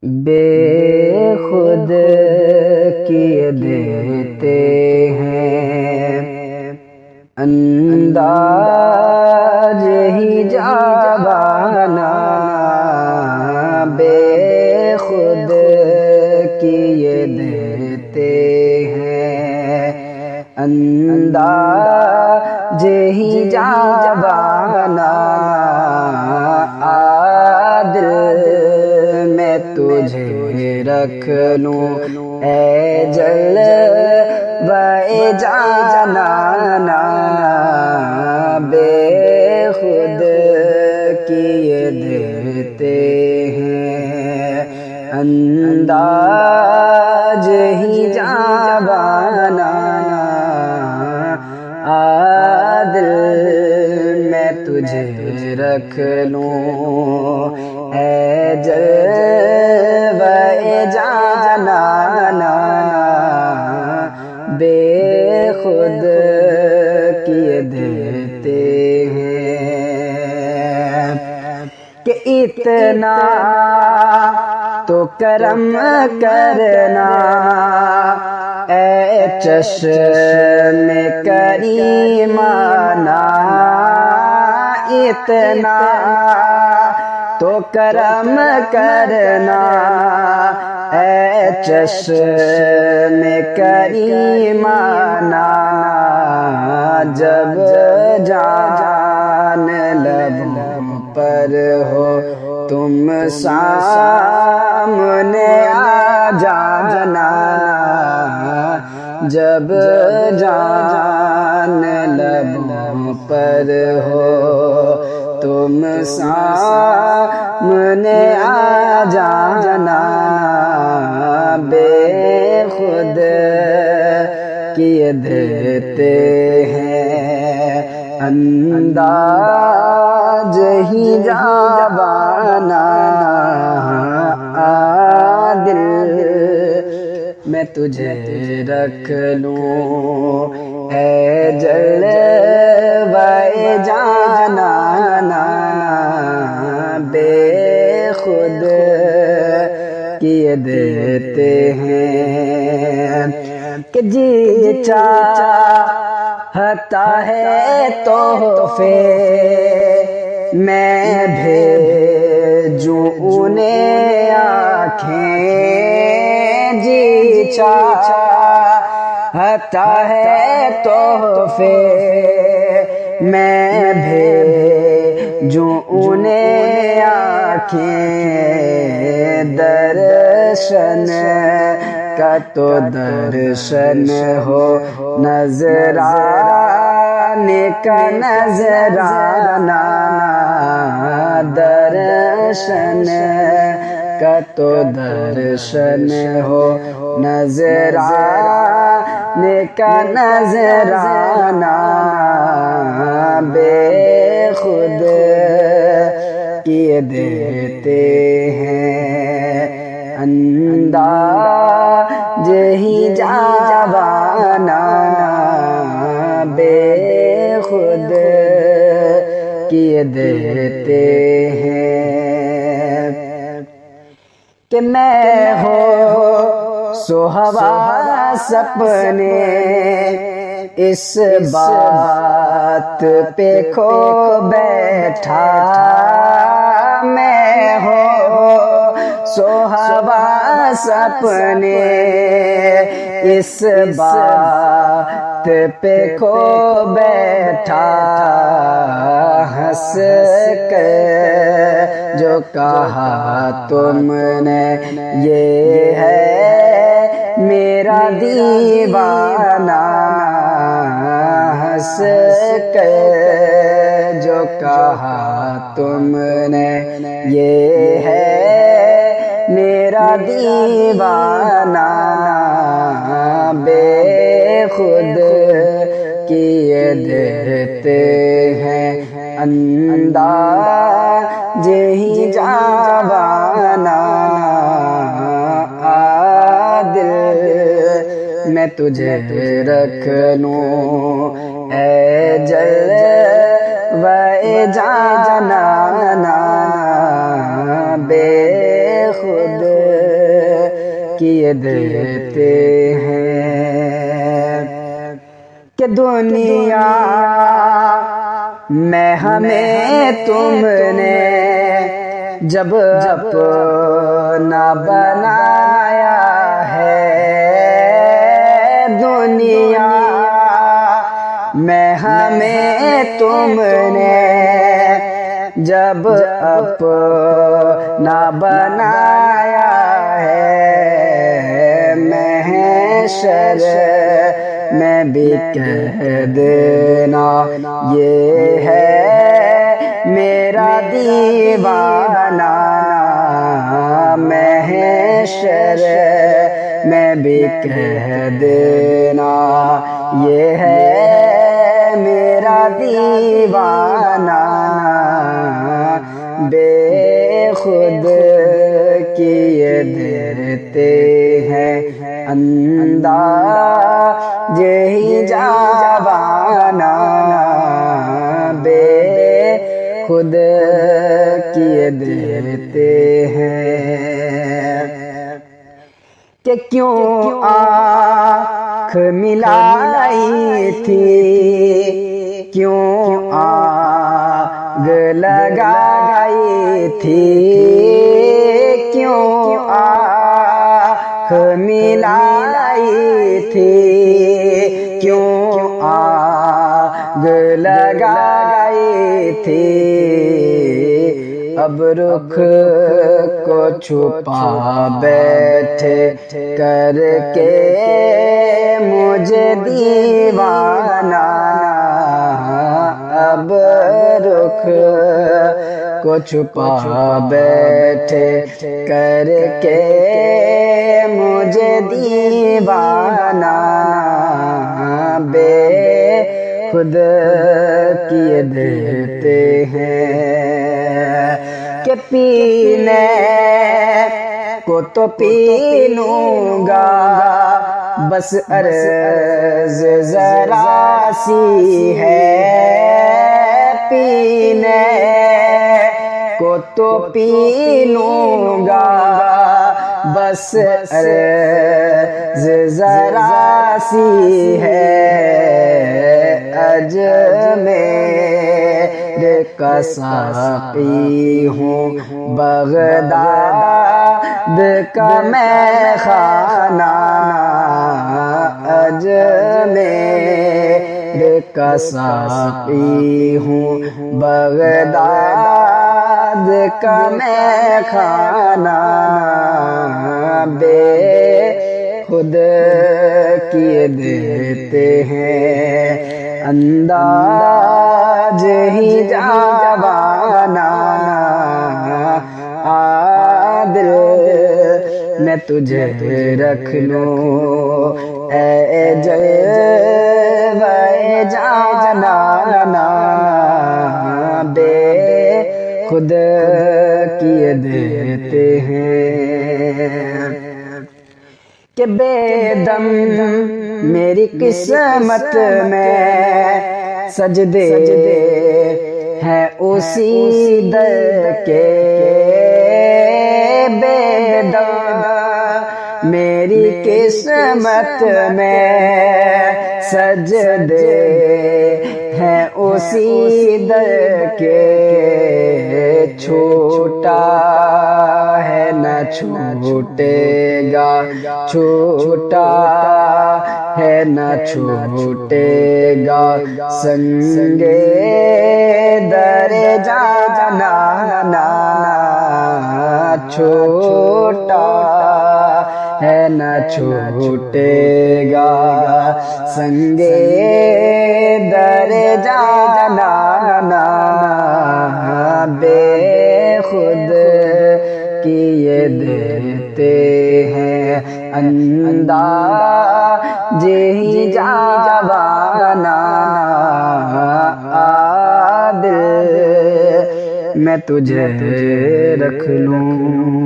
بے خود کیے دیتے ہیں انداز ہی جاوانا، بے خود کیے دیتے ہیں انداز ہی جاوانا، عادل میں تجھے رکھ لوں اے جلوہ جانانا، بے خود کیے دیتے ہیں انداز ہی جاوانا، عادل میں تجھے رکھ لوں اے جلوہ جانانا، بے خود کیے دیتے ہیں کہ اتنا تو کرم کرنا اے چشم کریمانہ، اتنا تو کرم کرنا اے چشم کریمانہ، جب جان لبوں پر ہو تم سامنے آ جانا، جب جان لبوں پر ہو تم سامنے آ جانا، بے خود کیے دیتے ہیں انداز ہی جاوانا، عادل میں تجھے رکھ لوں اے جلوہ جانانا، بے خود کیے دیتے ہیں کہ جی چاہتا ہے تحفے میں بھیجوں انہیں آنکھیں، جی چاہتا ہے تحفے میں بھیجوں انہیں آنکھیں، درشن کا تو درشن ہو نظرانے کا نظرانہ، درشن کا تو درشن ہو نظرانے کا نظرانہ، بے خود کیے دیتے ہیں انداز ہی جاوانا، بے خود کیے دیتے ہیں کہ میں ہو سو حواس اپنے اس بات پہ کھو بیٹھا، میں ہو سو حواس اپنے اس بات پہ کھو بیٹھا، ہنس کے جو کہا تم نے یہ ہے میرا دیوانہ، ہنس کے جو کہا تم نے یہ ہے میرا دیوانہ، بے خود کیے دیتے ہیں انداز ہی جاوانا، عادل میں تجھے رکھ لوں اے جلوہ جانانا، بے خود کیے دیتے ہیں کہ دنیا میں ہمیں تم نے جب اپنا بنایا ہے، دنیا میں ہمیں تم نے جب اپنا بنایا ہے، محشر میں بھی کہہ دینا یہ ہے میرا دیوانہ، محشر میں بھی کہہ دینا یہ ہے میرا دیوانہ، بے خود کیے دیتے ہیں انداز ہی جوانہ، بے خود کیے دیتے ہیں کہ کیوں آنکھ ملائی تھی، کیوں آگ لگائی تھی، کیوں آنکھ ملائی تھی، کیوں آگ لگائی تھی، اب رخ کو چھپا بیٹھے کر کے مجھے دیوانہ، اب رخ کو چھپا بیٹھے کر کے مجھے دیوانہ، بے خود کیے دیتے ہیں کہ پینے کو تو پی لوں گا، بس عرض ذرا سی ہے، پینے کو تو پی لوں گا، بس عرض ذرا سی ہے، اجمیر کا ساقی ہوں، بغداد کا میں خانہ، اجمیر کا ساقی ہوں، بغداد کا میں خانہ، بے خود کیے دیتے ہیں انداز ہی جوانہ، عادل میں تجھے رکھ لوں اے جلوہ جانانا، بے خود کیے دیتے ہیں کہ بے دم میری قسمت میں سجدے ہیں اسی در کے، بے دم میری قسمت میں سجدے ہیں اسی در کے، چھوٹا ہے نہ چھوٹے گا، چھوٹا ہے نہ چھوٹے گا، سنگے در جانانا، چھوٹا ہے نہ چھوٹے گا، سنگے در جانانا، بے خود کیے دیتے ہیں انداز ہی جوانہ، عادل میں تجھے رکھ لوں